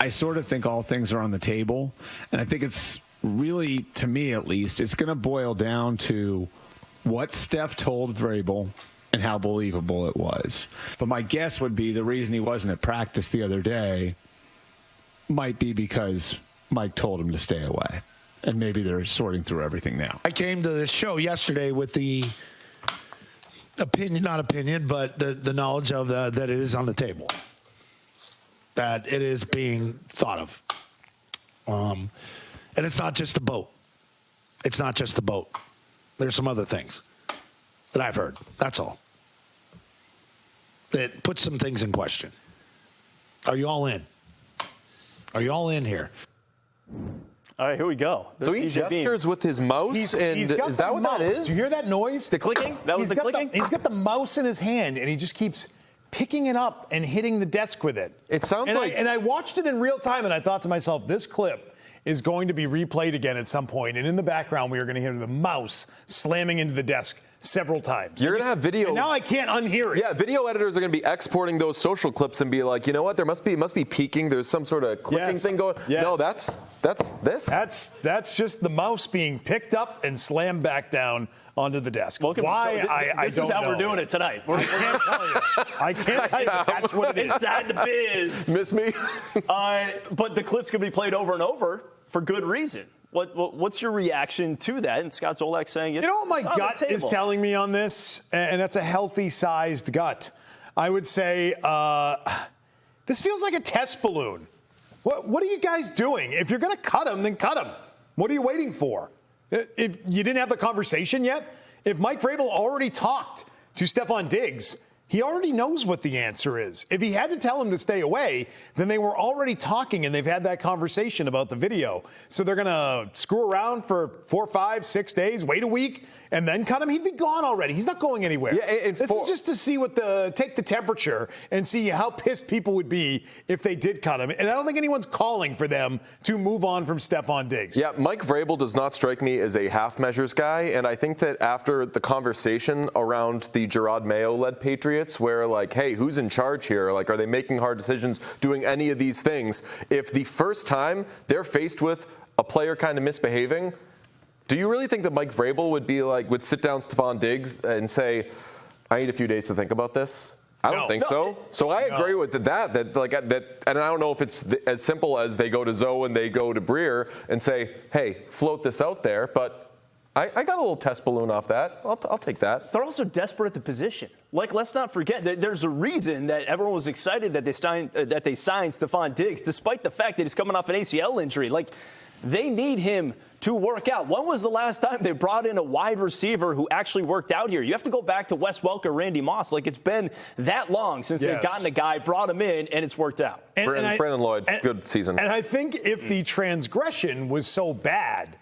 I sort of think all things are on the table. And I think it's really, to me at least, it's going to boil down to what Steph told Vrabel and how believable it was. But my guess would be the reason he wasn't at practice the other day might be because Mike told him to stay away. And maybe they're sorting through everything now. I came to this show yesterday with the not opinion, but the knowledge of that it is on the table, that it is being thought of. And it's not just the boat. It's not just the boat. There's some other things that I've heard. That's all. That puts some things in question. Are you all in? Are you all in here? All right, here we go. So he gestures with his mouse, and is that what that is? Do you hear that noise? The clicking? That was the clicking? He's got the mouse in his hand, and he just keeps picking it up and hitting the desk with it. It sounds like... And I watched it in real time, and I thought to myself, this clip is going to be replayed again at some point, and in the background, we are going to hear the mouse slamming into the desk several times. You're going to have video. And now I can't unhear it. Yeah, video editors are going to be exporting those social clips and be like, you know what? There must be peaking. There's some sort of clicking thing going. Yes. No, that's this. That's just the mouse being picked up and slammed back down onto the desk. Welcome. Why? I this don't is how know. we're doing it tonight. I can't tell you. I can't tell you. That's what it is. Inside the biz. Miss me? But the clip's going to be played over and over for good reason. What's your reaction to that? And Scott Zolak saying it's, you know what my gut is telling me on this, and that's a healthy-sized gut. I would say this feels like a test balloon. What are you guys doing? If you're going to cut him, then cut him. What are you waiting for? If you didn't have the conversation yet, if Mike Vrabel already talked to Stefon Diggs, he already knows what the answer is. If he had to tell him to stay away, then they were already talking and they've had that conversation about the video. So they're going to screw around for 4, 5, 6 days, wait a week, and then cut him. He'd be gone already. He's not going anywhere. Yeah, this is just to see take the temperature and see how pissed people would be if they did cut him. And I don't think anyone's calling for them to move on from Stefon Diggs. Yeah, Mike Vrabel does not strike me as a half measures guy, and I think that after the conversation around the Gerard Mayo-led Patriots, where like, hey, who's in charge here? Like, are they making hard decisions, doing any of these things? If the first time they're faced with a player kind of misbehaving, do you really think that Mike Vrabel would sit down Stefon Diggs and say, I need a few days to think about this? I don't think so. So I agree with that, and I don't know if it's as simple as they go to Zoe and they go to Breer and say, hey, float this out there, but I got a little test balloon off that. I'll take that. They're also desperate at the position. Like, let's not forget, there's a reason that everyone was excited that they signed Stefon Diggs, despite the fact that he's coming off an ACL injury. Like, they need him to work out. When was the last time they brought in a wide receiver who actually worked out here? You have to go back to Wes Welker, Randy Moss. Like, it's been that long since they've gotten a guy, brought him in, and it's worked out. Brandon Lloyd, good season. And I think if the transgression was so bad,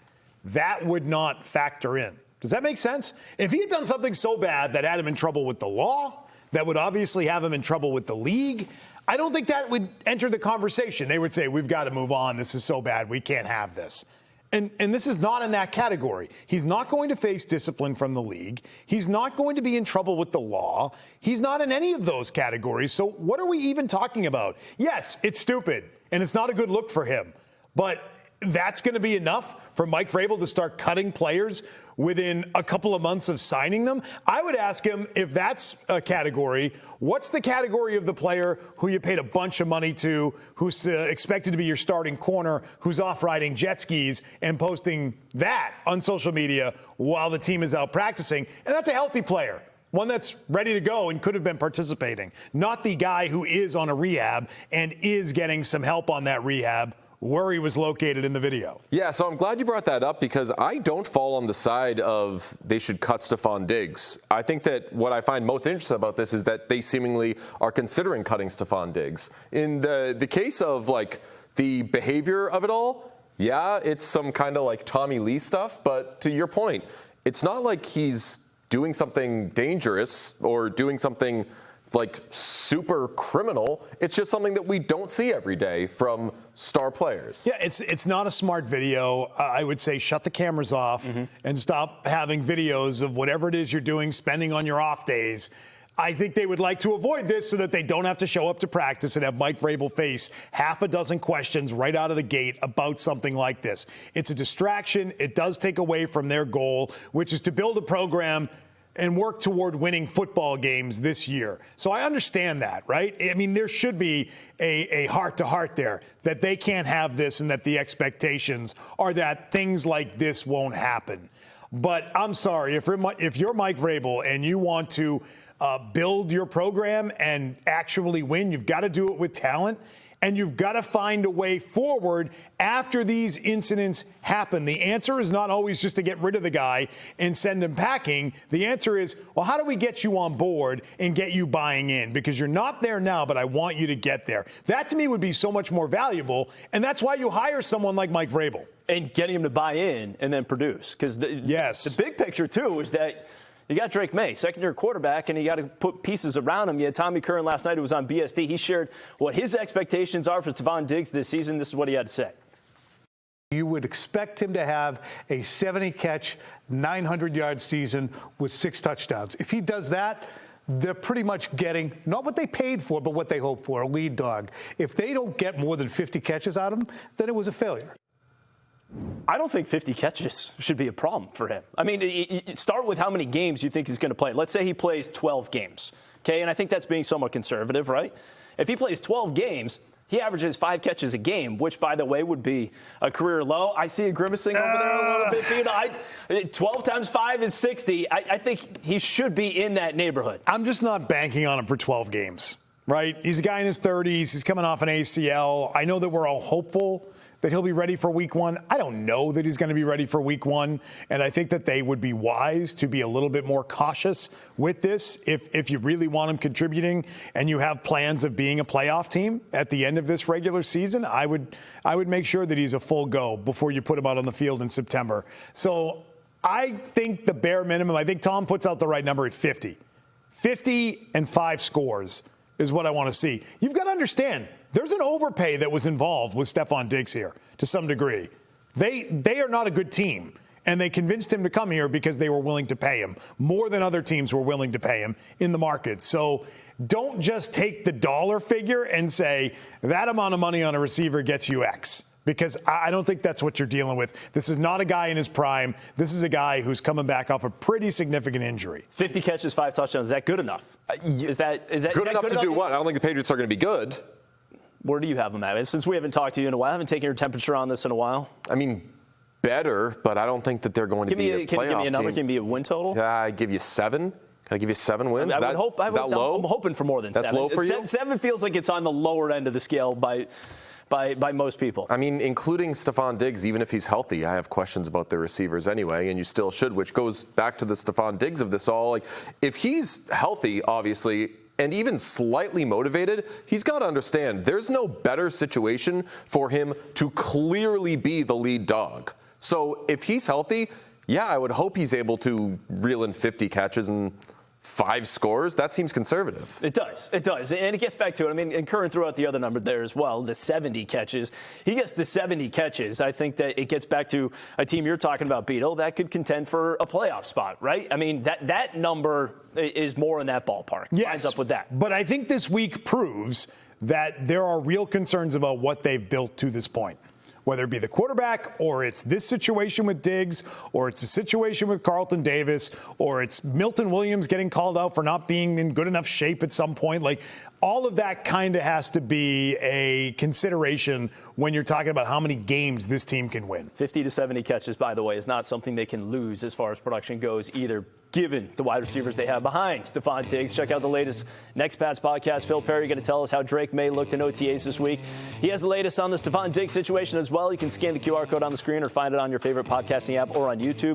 that would not factor in. Does that make sense? If he had done something so bad that had him in trouble with the law, that would obviously have him in trouble with the league, I don't think that would enter the conversation. They would say, we've got to move on. This is so bad. We can't have this. And this is not in that category. He's not going to face discipline from the league. He's not going to be in trouble with the law. He's not in any of those categories. So what are we even talking about? Yes, it's stupid, and it's not a good look for him. But that's going to be enough for Mike Vrabel to start cutting players within a couple of months of signing them? I would ask him, if that's a category, what's the category of the player who you paid a bunch of money to, who's expected to be your starting corner, who's off riding jet skis and posting that on social media while the team is out practicing? And that's a healthy player, one that's ready to go and could have been participating, not the guy who is on a rehab and is getting some help on that rehab where he was located in the video. Yeah, so I'm glad you brought that up, because I don't fall on the side of they should cut Stefon Diggs. I think that what I find most interesting about this is that they seemingly are considering cutting Stefon Diggs. In the case of, like, the behavior of it all, yeah, it's some kind of like Tommy Lee stuff, but to your point, it's not like he's doing something dangerous or doing something like super criminal. It's just something that we don't see every day from star players. Yeah, it's not a smart video. I would say shut the cameras off and stop having videos of whatever it is you're doing, spending on your off days. I think they would like to avoid this so that they don't have to show up to practice and have Mike Vrabel face half a dozen questions right out of the gate about something like this. It's a distraction. It does take away from their goal, which is to build a program and work toward winning football games this year. So I understand that, right? I mean, there should be a heart-to-heart there that they can't have this and that the expectations are that things like this won't happen. But I'm sorry, if you're Mike Vrabel and you want to build your program and actually win, you've got to do it with talent. And you've got to find a way forward after these incidents happen. The answer is not always just to get rid of the guy and send him packing. The answer is, well, how do we get you on board and get you buying in? Because you're not there now, but I want you to get there. That, to me, would be so much more valuable, and that's why you hire someone like Mike Vrabel. And getting him to buy in and then produce. Because the big picture, too, is that you got Drake May, second-year quarterback, and you got to put pieces around him. You had Tommy Curran last night who was on BSD. He shared what his expectations are for Stefon Diggs this season. This is what he had to say. You would expect him to have a 70-catch, 900-yard season with 6 touchdowns. If he does that, they're pretty much getting not what they paid for, but what they hoped for, a lead dog. If they don't get more than 50 catches out of him, then it was a failure. I don't think 50 catches should be a problem for him. I mean, start with how many games you think he's going to play. Let's say he plays 12 games, okay? And I think that's being somewhat conservative, right? If he plays 12 games, he averages 5 catches a game, which, by the way, would be a career low. I see you grimacing over there a little bit. You know, 12 times 5 is 60. I think he should be in that neighborhood. I'm just not banking on him for 12 games, right? He's a guy in his 30s. He's coming off an ACL. I know that we're all hopeful that he'll be ready for week 1. I don't know that he's going to be ready for week 1. And I think that they would be wise to be a little bit more cautious with this if you really want him contributing and you have plans of being a playoff team at the end of this regular season. I would make sure that he's a full go before you put him out on the field in September. So I think the bare minimum, I think Tom puts out the right number at 50. 50 and 5 scores is what I want to see. You've got to understand, there's an overpay that was involved with Stefon Diggs here to some degree. They are not a good team, and they convinced him to come here because they were willing to pay him more than other teams were willing to pay him in the market. So don't just take the dollar figure and say that amount of money on a receiver gets you X, because I don't think that's what you're dealing with. This is not a guy in his prime. This is a guy who's coming back off a pretty significant injury. 50 catches, 5 touchdowns. Is that good enough? Is that good enough to do what? I don't think the Patriots are going to be good. Where do you have them at? Since we haven't talked to you in a while, I haven't taken your temperature on this in a while. I mean, better, but I don't think that they're going to be a playoff team. Can you give me a number? Can you be a win total? Yeah, I give you 7. Can I give you 7 wins? I would hope. Is that low? I'm hoping for more than 7. That's low for you? 7 feels like it's on the lower end of the scale by most people. I mean, including Stefon Diggs, even if he's healthy, I have questions about their receivers anyway, and you still should, which goes back to the Stefon Diggs of this all. Like, if he's healthy, obviously, and even slightly motivated, he's got to understand there's no better situation for him to clearly be the lead dog. So if he's healthy, yeah, I would hope he's able to reel in 50 catches and 5 scores. That seems conservative. It does. And it gets back to it. I mean, and Curran threw out the other number there as well, the 70 catches. He gets the 70 catches. I think that it gets back to a team you're talking about, Beetle, that could contend for a playoff spot, right? I mean, that number is more in that ballpark. Yes, lines up with that. But I think this week proves that there are real concerns about what they've built to this point. Whether it be the quarterback, or it's this situation with Diggs, or it's a situation with Carlton Davis, or it's Milton Williams getting called out for not being in good enough shape at some point. Like, all of that kind of has to be a consideration when you're talking about how many games this team can win. 50 to 70 catches, by the way, is not something they can lose as far as production goes either, given the wide receivers they have behind Stefon Diggs. Check out the latest Next Pats podcast. Phil Perry going to tell us how Drake May looked in OTAs this week. He has the latest on the Stefon Diggs situation as well. You can scan the QR code on the screen or find it on your favorite podcasting app or on YouTube.